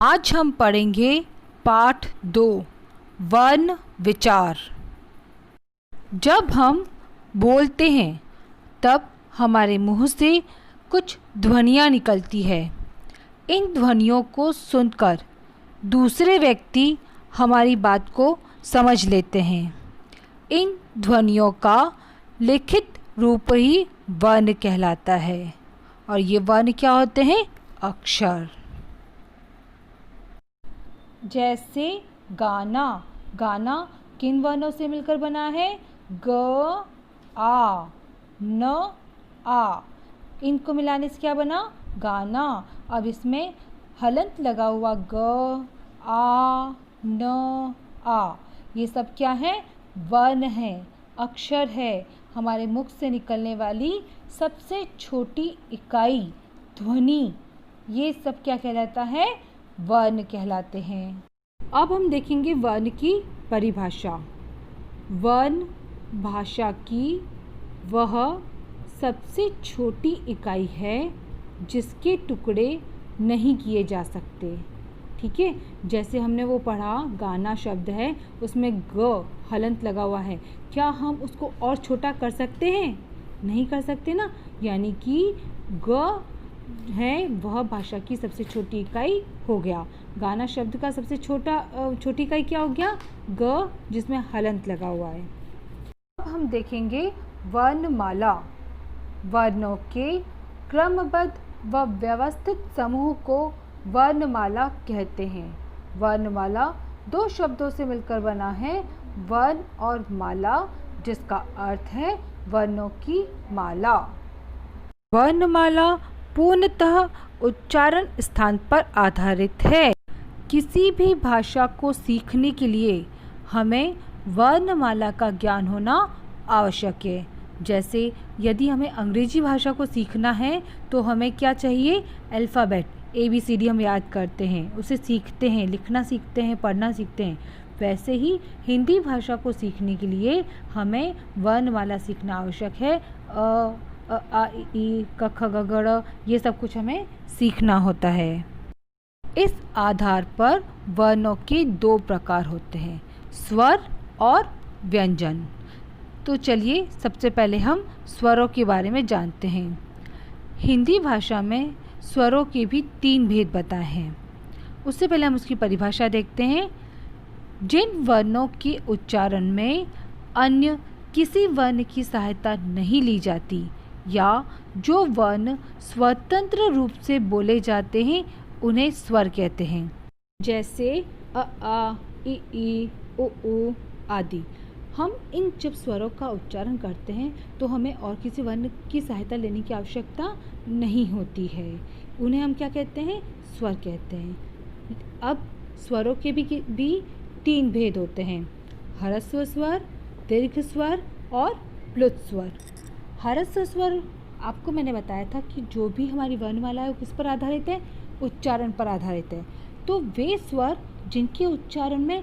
आज हम पढ़ेंगे पाठ 2 वर्ण विचार। जब हम बोलते हैं तब हमारे मुंह से कुछ ध्वनियाँ निकलती है। इन ध्वनियों को सुनकर दूसरे व्यक्ति हमारी बात को समझ लेते हैं। इन ध्वनियों का लिखित रूप ही वर्ण कहलाता है और ये वर्ण क्या होते हैं? अक्षर। जैसे गाना, गाना किन वर्णों से मिलकर बना है? ग, आ, न, आ। इनको मिलाने से क्या बना? गाना। अब इसमें हलंत लगा हुआ ग, आ, न, आ, ये सब क्या है? वर्ण है, अक्षर है। हमारे मुख से निकलने वाली सबसे छोटी इकाई ध्वनि, ये सब क्या कहलाता है? वर्ण कहलाते हैं। अब हम देखेंगे वर्ण की परिभाषा। वर्ण भाषा की वह सबसे छोटी इकाई है जिसके टुकड़े नहीं किए जा सकते। ठीक है, जैसे हमने वो पढ़ा, गाना शब्द है, उसमें ग हलंत लगा हुआ है। क्या हम उसको और छोटा कर सकते हैं? नहीं कर सकते ना। यानी कि ग है वह भाषा की सबसे छोटी इकाई हो गया। गाना शब्द का सबसे छोटी इकाई क्या हो गया? ग, जिसमें हलंत लगा हुआ है। अब हम देखेंगे वर्णमाला। वर्णों के क्रमबद्ध व व्यवस्थित समूह को वर्णमाला कहते हैं। वर्णमाला दो शब्दों से मिलकर बना है, वर्ण और माला, जिसका अर्थ है वर्णों की माला। वर्णमाला पूर्णतः उच्चारण स्थान पर आधारित है। किसी भी भाषा को सीखने के लिए हमें वर्णमाला का ज्ञान होना आवश्यक है। जैसे यदि हमें अंग्रेजी भाषा को सीखना है तो हमें क्या चाहिए? अल्फ़ाबेट, ABCD हम याद करते हैं, उसे सीखते हैं, लिखना सीखते हैं, पढ़ना सीखते हैं। वैसे ही हिंदी भाषा को सीखने के लिए हमें वर्णमाला सीखना आवश्यक है। आ इ ई क ख ग घ ङ, ये सब कुछ हमें सीखना होता है। इस आधार पर वर्णों के दो प्रकार होते हैं, स्वर और व्यंजन। तो चलिए सबसे पहले हम स्वरों के बारे में जानते हैं। हिंदी भाषा में स्वरों के भी 3 भेद बताए हैं। उससे पहले हम उसकी परिभाषा देखते हैं। जिन वर्णों के उच्चारण में अन्य किसी वर्ण की सहायता नहीं ली जाती या जो वर्ण स्वतंत्र रूप से बोले जाते हैं उन्हें स्वर कहते हैं। जैसे अ आ इ ई उ ऊ आदि। हम इन जब स्वरों का उच्चारण करते हैं तो हमें और किसी वर्ण की सहायता लेने की आवश्यकता नहीं होती है, उन्हें हम क्या कहते हैं? स्वर कहते हैं। अब स्वरों के भी 3 भेद होते हैं, ह्रस्व स्वर, दीर्घ स्वर और प्लुत स्वर। ह्रस्व स्वर आपको मैंने बताया था कि जो भी हमारी वर्णमाला है वो किस पर आधारित है? उच्चारण पर आधारित है। तो वे स्वर जिनके उच्चारण में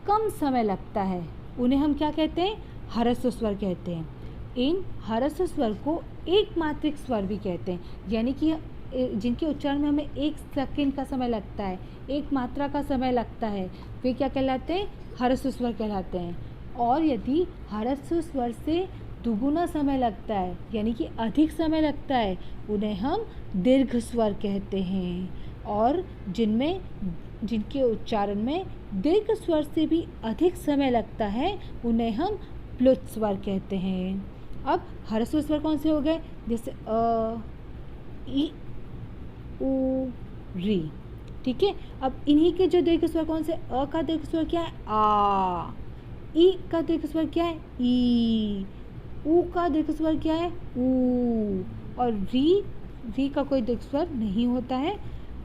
कम समय लगता है उन्हें हम क्या कहते हैं? ह्रस्व स्वर कहते हैं। इन ह्रस्व स्वर को एकमात्रिक स्वर भी कहते हैं, यानी कि जिनके उच्चारण में हमें 1 सेकंड का समय लगता है, 1 मात्रा का समय लगता है, वे क्या कहलाते हैं? ह्रस्व स्वर कहलाते हैं। और यदि ह्रस्व स्वर से दुगुना समय लगता है, यानी कि अधिक समय लगता है, उन्हें हम दीर्घ स्वर कहते हैं। और जिनके उच्चारण में दीर्घ स्वर से भी अधिक समय लगता है उन्हें हम प्लुत स्वर कहते हैं। अब ह्रस्व स्वर कौन से हो गए? जैसे अ, इ, उ, री। ठीक है, अब इन्हीं के जो दीर्घ स्वर कौन से? अ का दीर्घ स्वर क्या है? आ। ई का दीर्घ स्वर क्या है? ई। ऊ का दीर्घ स्वर क्या है? ऊ। और री का कोई दीर्घ स्वर नहीं होता है।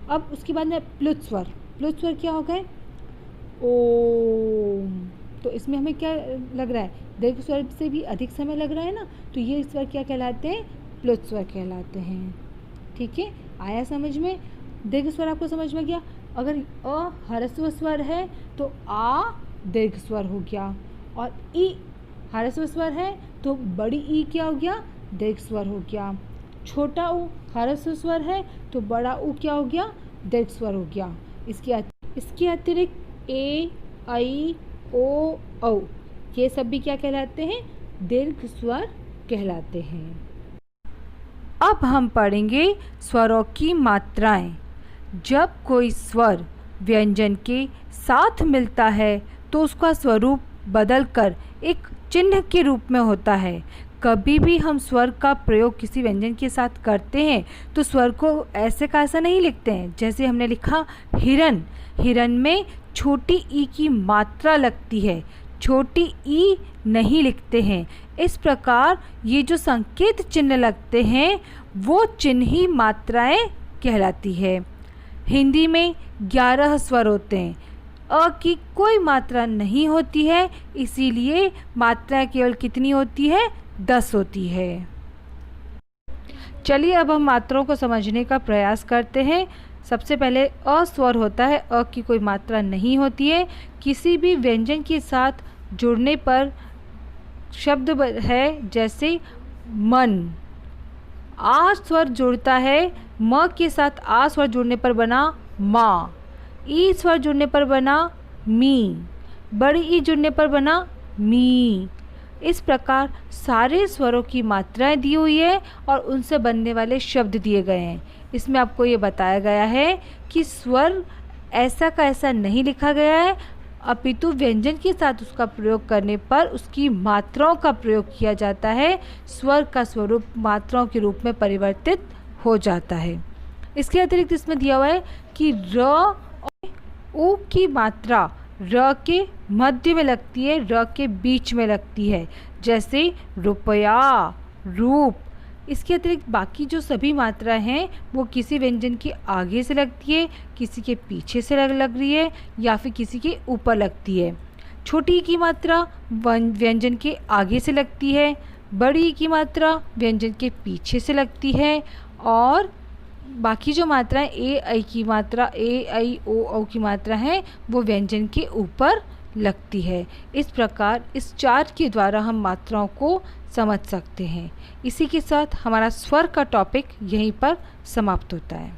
अब उसके बाद में प्लुत स्वर। प्लुत स्वर क्या हो गए? ओम। तो इसमें हमें क्या लग रहा है? दीर्घ स्वर से भी अधिक समय लग रहा है ना, तो ये स्वर क्या कहलाते हैं? प्लुत स्वर कहलाते हैं। ठीक है, आया समझ में? दीर्घ स्वर आपको समझ में गया? अगर अ ह्रस्व स्वर है तो आ दीर्घ स्वर हो गया, और ई ह्रस्व स्वर है तो बड़ी ई क्या हो गया? दीर्घ स्वर हो गया। छोटा ऊ ह्रस्व स्वर है तो बड़ा ऊ क्या हो गया? दीर्घ स्वर हो गया। इसके अतिरिक्त ए, ऐ, ओ, औ ये सब भी क्या कहलाते हैं? दीर्घ स्वर कहलाते हैं। अब हम पढ़ेंगे स्वरों की मात्राएं। जब कोई स्वर व्यंजन के साथ मिलता है तो उसका स्वरूप बदलकर एक चिन्ह के रूप में होता है। कभी भी हम स्वर का प्रयोग किसी व्यंजन के साथ करते हैं तो स्वर को ऐसे का ऐसा नहीं लिखते हैं। जैसे हमने लिखा हिरन, हिरन में छोटी ई की मात्रा लगती है, छोटी ई नहीं लिखते हैं। इस प्रकार ये जो संकेत चिन्ह लगते हैं वो चिन्ह ही मात्राएं कहलाती है। हिंदी में 11 स्वर होते हैं। अ की कोई मात्रा नहीं होती है, इसीलिए मात्राएं केवल कितनी होती है? 10 होती है। चलिए अब हम मात्राओं को समझने का प्रयास करते हैं। सबसे पहले अ स्वर होता है। अ की कोई मात्रा नहीं होती है। किसी भी व्यंजन के साथ जुड़ने पर शब्द है, जैसे मन। आ स्वर जुड़ता है, म के साथ आ स्वर जुड़ने पर बना माँ। ई स्वर जुड़ने पर बना मी, बड़ी ई जुड़ने पर बना मी। इस प्रकार सारे स्वरों की मात्राएं दी हुई है और उनसे बनने वाले शब्द दिए गए हैं। इसमें आपको ये बताया गया है कि स्वर ऐसा का ऐसा नहीं लिखा गया है, अपितु व्यंजन के साथ उसका प्रयोग करने पर उसकी मात्राओं का प्रयोग किया जाता है। स्वर का स्वरूप मात्राओं के रूप में परिवर्तित हो जाता है। इसके अतिरिक्त इसमें दिया हुआ है कि र और ऊ की मात्रा र के मध्य में लगती है, र के बीच में लगती है, जैसे रुपया, रूप। इसके अतिरिक्त बाकी जो सभी मात्राएं हैं वो किसी व्यंजन के आगे से लगती है, किसी के पीछे से लग रही है या फिर किसी के ऊपर लगती है। छोटी की मात्रा व्यंजन के आगे से लगती है, बड़ी की मात्रा व्यंजन के पीछे से लगती है और बाकी जो मात्राएं ए, ऐ की मात्रा, ए, ऐ, ओ, औ की मात्रा है वो व्यंजन के ऊपर लगती है। इस प्रकार इस चार्ट के द्वारा हम मात्राओं को समझ सकते हैं। इसी के साथ हमारा स्वर का टॉपिक यहीं पर समाप्त होता है।